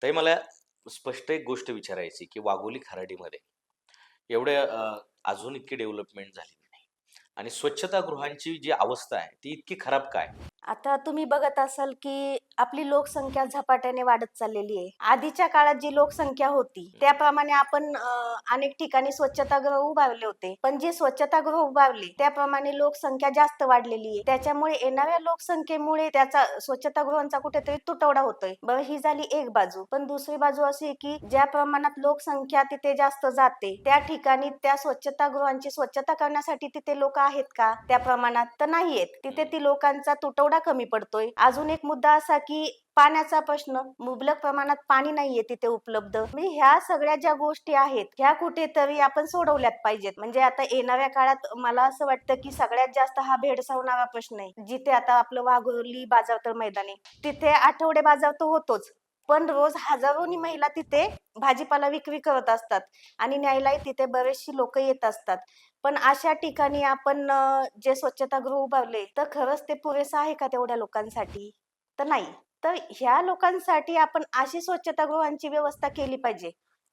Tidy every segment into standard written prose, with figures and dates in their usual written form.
ताई मला स्पष्ट एक गोष्ट विचारायची, की वाघोली खराडीमध्ये एवढ्या अजून इतकी डेव्हलपमेंट झालेली नाही आणि स्वच्छतागृहांची जी अवस्था आहे, ती इतकी खराब काय? आता तुम्ही बघत असाल की आपली लोकसंख्या झपाट्याने वाढत चाललेली आहे. आधीच्या काळात जी लोकसंख्या होती हं, त्याप्रमाणे आपण अनेक ठिकाणी स्वच्छतागृह उभारले होते. पण जे स्वच्छतागृह उभारले त्याप्रमाणे लोकसंख्या जास्त वाढलेली आहे. त्याच्यामुळे येणाऱ्या लोकसंख्येमुळे त्याचा स्वच्छतागृहांचा कुठेतरी तुटवडा होतोय. बरं, ही झाली एक बाजू. पण दुसरी बाजू अशी आहे की ज्या प्रमाणात लोकसंख्या तिथे जास्त जाते त्या ठिकाणी त्या स्वच्छतागृहांची स्वच्छता करण्यासाठी तिथे लोक आहेत का त्या प्रमाणात? तर नाहीयेत. तिथे हं. ती लोकांचा तुटवडा कमी पडतोय. अजून एक मुद्दा असा की पाण्याचा प्रश्न, मुबलक प्रमाणात पाणी नाहीये तिथे उपलब्ध. म्हणजे ह्या सगळ्या ज्या गोष्टी आहेत ह्या कुठेतरी आपण सोडवल्यात पाहिजेत. म्हणजे आता येणाऱ्या काळात मला असं वाटतं की सगळ्यात जास्त हा भेडसावणारा प्रश्न आहे. जिथे आता आपलं वाघोली बाजार तर मैदान आहे. तिथे आठवडे बाजार तर होतोच. पण रोज हजारोनी महिला तिथे भाजीपाला विक्री करत असतात आणि न्यायलाही तिथे बरेचशी लोक येत असतात. पण अशा ठिकाणी आपण जे स्वच्छतागृह उभारले तर खरंच ते पुरेसं आहे का तेवढ्या लोकांसाठी? तर नाही. तर ह्या लोकांसाठी आपण अशी स्वच्छतागृहांची व्यवस्था केली पाहिजे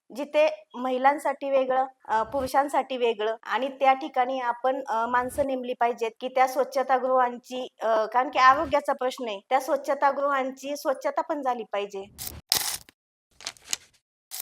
जिथे महिलांसाठी वेगळं, पुरुषांसाठी वेगळं आणि त्या ठिकाणी आपण माणसं नेमली पाहिजेत की त्या स्वच्छतागृहांची कारण की आरोग्याचा प्रश्न आहे. त्या स्वच्छतागृहांची स्वच्छता पण झाली पाहिजे.